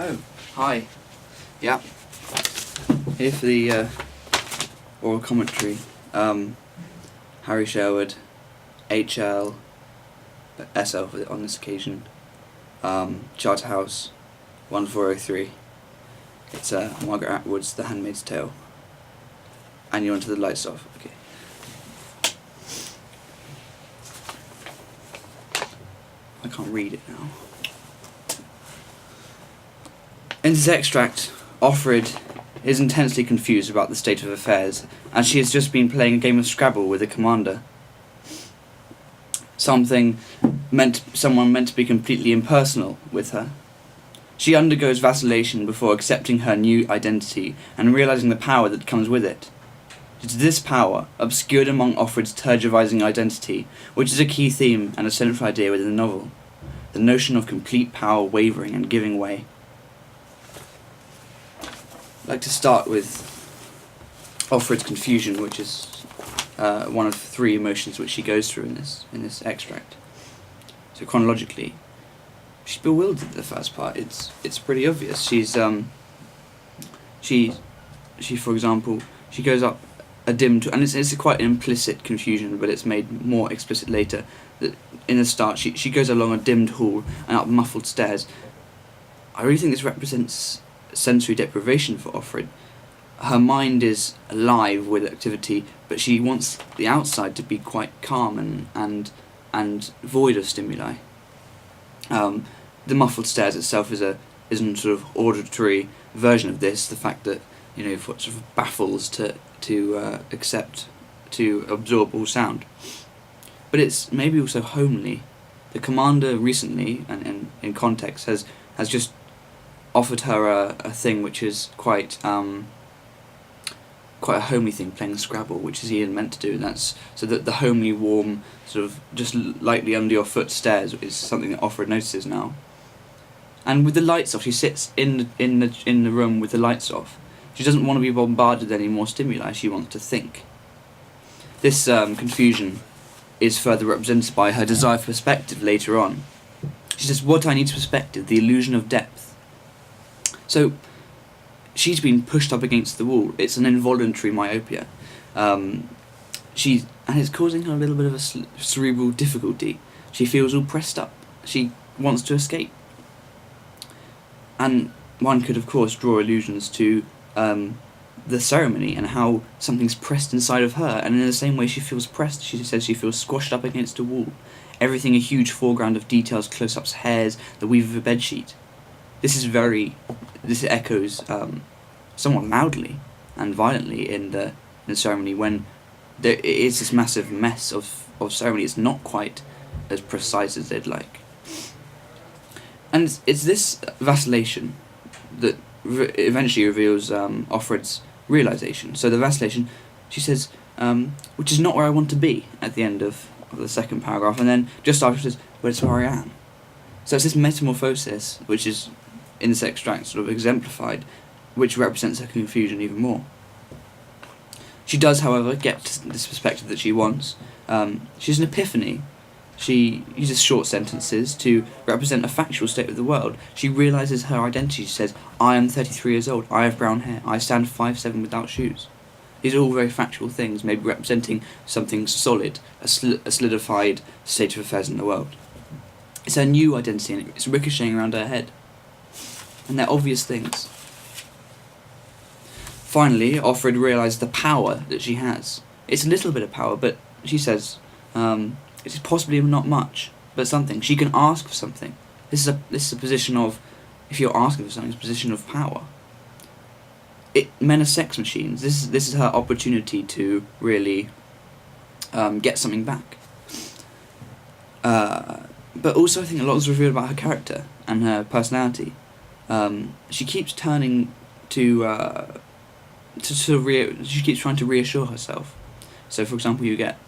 Oh, hi. Yeah. Here for the oral commentary. Harry Sherwood, HL, SL on this occasion. Charterhouse, 1403. It's Margaret Atwood's The Handmaid's Tale. And you're onto the lights off. Okay. I can't read it now. In this extract, Offred is intensely confused about the state of affairs, as she has just been playing a game of Scrabble with the commander. Someone meant to be completely impersonal with her. She undergoes vacillation before accepting her new identity and realizing the power that comes with it. It is this power, obscured among Offred's tergiversing identity, which is a key theme and a central idea within the novel. The notion of complete power wavering and giving way. I'd like to start with Offred's confusion, which is one of three emotions which she goes through in this extract. So chronologically, she's bewildered at the first part. It's pretty obvious. She's she for example, she goes up a dim and it's quite an implicit confusion, but it's made more explicit later. That in the start she goes along a dimmed hall and up muffled stairs. I really think this represents sensory deprivation for Offred. Her mind is alive with activity, but she wants the outside to be quite calm and void of stimuli. The muffled stairs itself is a sort of auditory version of this. The fact that sort of baffles to absorb all sound, but it's maybe also homely. The commander recently, and in context, has just offered her a thing which is quite a homely thing, playing Scrabble, which is Ian meant to do, and that's so that the homely, warm, sort of just lightly under your foot stairs is something that Offred notices now. And with the lights off, she sits in the room with the lights off. She doesn't want to be bombarded with any more stimuli. She wants to think. This confusion is further represented by her desire for perspective later on. She says, "What I need is perspective, the illusion of depth." So she's been pushed up against the wall. It's an involuntary myopia. And it's causing her a little bit of a cerebral difficulty. She feels all pressed up. She wants to escape. And one could, of course, draw allusions to the ceremony and how something's pressed inside of her. And in the same way she feels pressed, she says she feels squashed up against a wall. Everything a huge foreground of details, close-ups, hairs, the weave of a bedsheet. This echoes somewhat loudly and violently in the ceremony, when there is this massive mess of ceremony. It's not quite as precise as they'd like. And it's this vacillation that eventually reveals Offred's realization. So the vacillation, she says, which is not where I want to be, at the end of the second paragraph, and then just after she says, but it's where I am. So it's this metamorphosis, which is in this extract sort of exemplified, which represents her confusion even more. She does, however, get this perspective that she wants. She has an epiphany. She uses short sentences to represent a factual state of the world. She realises her identity. She says, I am 33 years old, I have brown hair, I stand 5'7" without shoes. These are all very factual things, maybe representing something solid, a solidified state of affairs in the world. It's her new identity, and it's ricocheting around her head. And they're obvious things. Finally, Offred realises the power that she has. It's a little bit of power, but she says, it is possibly not much, but something. She can ask for something. This is a position of, if you're asking for something, it's a position of power. Men are sex machines. This is her opportunity to really get something back. But also, I think a lot is revealed about her character and her personality. She keeps turning she keeps trying to reassure herself. So, for example, you get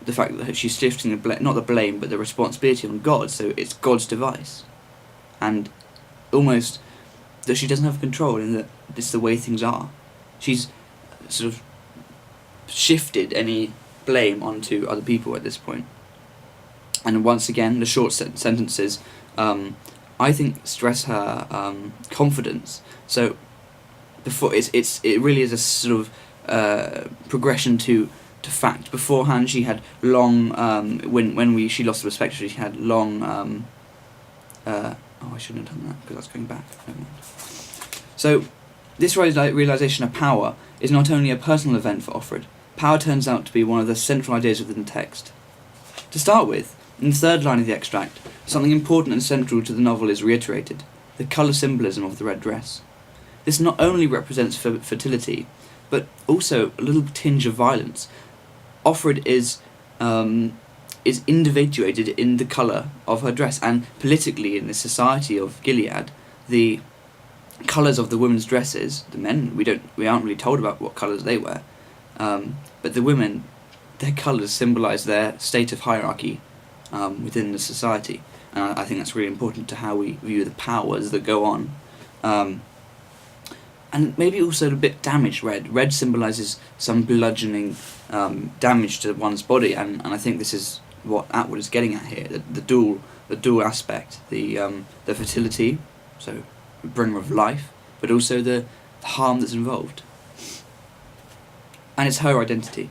the fact that she's shifting not the blame, but the responsibility on God. So it's God's device, and almost that she doesn't have control, in that it's the way things are. She's sort of shifted any blame onto other people at this point. And once again, the short sentences I think, stress her confidence. So before it really is a sort of progression to fact. Beforehand, she had long when she lost the perspective, she had long. I shouldn't have done that because that's going back. Never mind. So this realization of power is not only a personal event for Offred. Power turns out to be one of the central ideas within the text. To start with, in the third line of the extract, something important and central to the novel is reiterated: the colour symbolism of the red dress. This not only represents fertility, but also a little tinge of violence. Offred is individuated in the colour of her dress, and politically in the society of Gilead, the colours of the women's dresses, the men, we aren't really told about what colours they wear, but the women, their colours symbolise their state of hierarchy within the society, and I think that's really important to how we view the powers that go on. And maybe also a bit damaged red. Red symbolises some bludgeoning damage to one's body, and I think this is what Atwood is getting at here: the dual aspect, the fertility, so bringer of life, but also the harm that's involved. And it's her identity.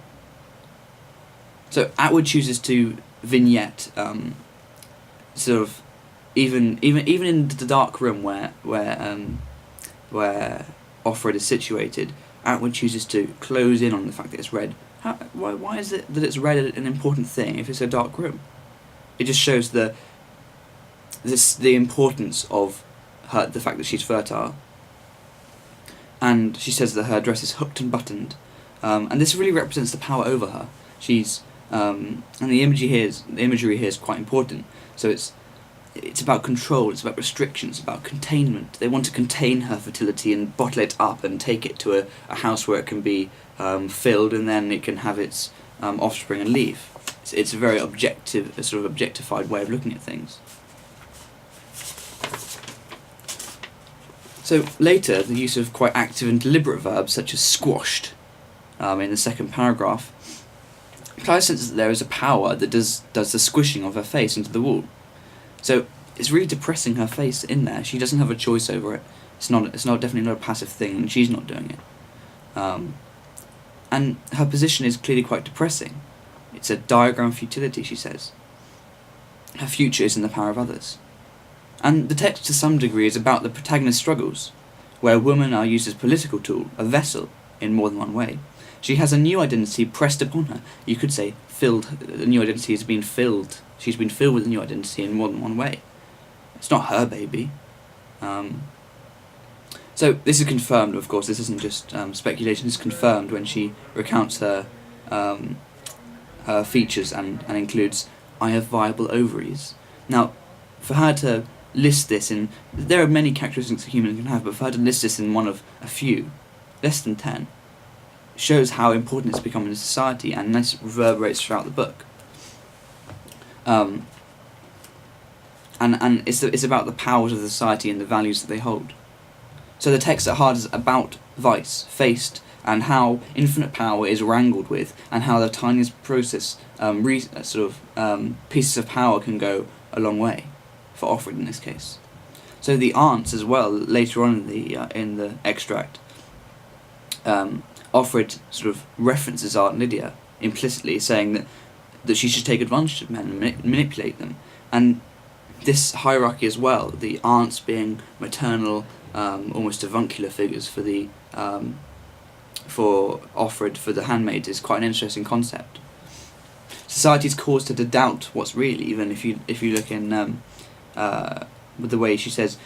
So Atwood chooses to vignette sort of even in the dark room where Offred is situated, Atwood chooses to close in on the fact that it's red. Why is it that it's red an important thing if it's a dark room? It just shows the importance of her, the fact that she's fertile. And she says that her dress is hooked and buttoned, and this really represents the power over her. She's and the imagery here is quite important. So it's about control, it's about restriction, it's about containment. They want to contain her fertility and bottle it up and take it to a house where it can be filled, and then it can have its offspring and leave. It's a very objective, a sort of objectified way of looking at things. So later, the use of quite active and deliberate verbs such as squashed in the second paragraph implies sense that there is a power that does the squishing of her face into the wall. So it's really depressing her face in there. She doesn't have a choice over it. It's definitely not a passive thing, and she's not doing it. And her position is clearly quite depressing. It's a diagram of futility, she says. Her future is in the power of others. And the text to some degree is about the protagonist's struggles, where women are used as a political tool, a vessel, in more than one way. She has a new identity pressed upon her. You could say the new identity has been filled. She's been filled with a new identity in more than one way. It's not her baby. So this is confirmed, of course. This isn't just speculation. It's confirmed when she recounts her features and includes, "I have viable ovaries." Now, for her to list this in, there are many characteristics a human can have, but for her to list this in one of a few, less than 10, shows how important it's become in society, and this reverberates throughout the book. And it's about the powers of the society and the values that they hold. So the text at heart is about vice faced, and how infinite power is wrangled with, and how the tiniest pieces of power can go a long way, for Offred in this case. So the aunts as well, later on in the extract, Offred sort of references Aunt Lydia implicitly, saying that she should take advantage of men and manipulate them. And this hierarchy as well, the aunts being maternal, almost avuncular figures for Offred, for the handmaid, is quite an interesting concept. Society's caused her to doubt what's real, even if you look in with the way she says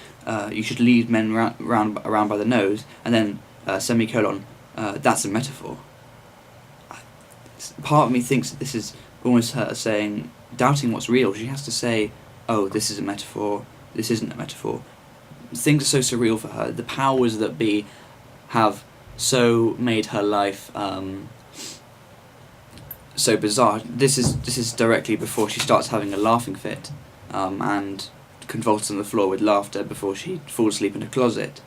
you should lead men around by the nose, and then semicolon, that's a metaphor. Part of me thinks that this is almost her saying, doubting what's real. She has to say, oh, this is a metaphor, this isn't a metaphor. Things are so surreal for her. The powers that be have so made her life so bizarre. This is directly before she starts having a laughing fit and convulses on the floor with laughter before she falls asleep in a closet.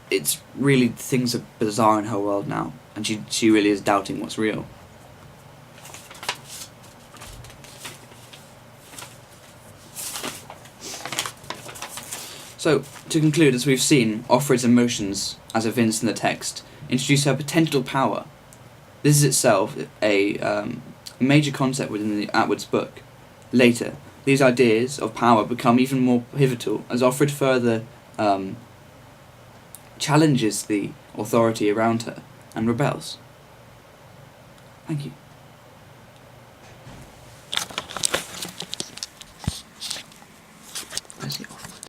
It's really, things are bizarre in her world now, and she really is doubting what's real. So, to conclude, as we've seen, Offred's emotions, as evinced in the text, introduce her potential power. This is itself a major concept within the Atwood's book. Later, these ideas of power become even more pivotal as Offred further challenges the authority around her and rebels. Thank you.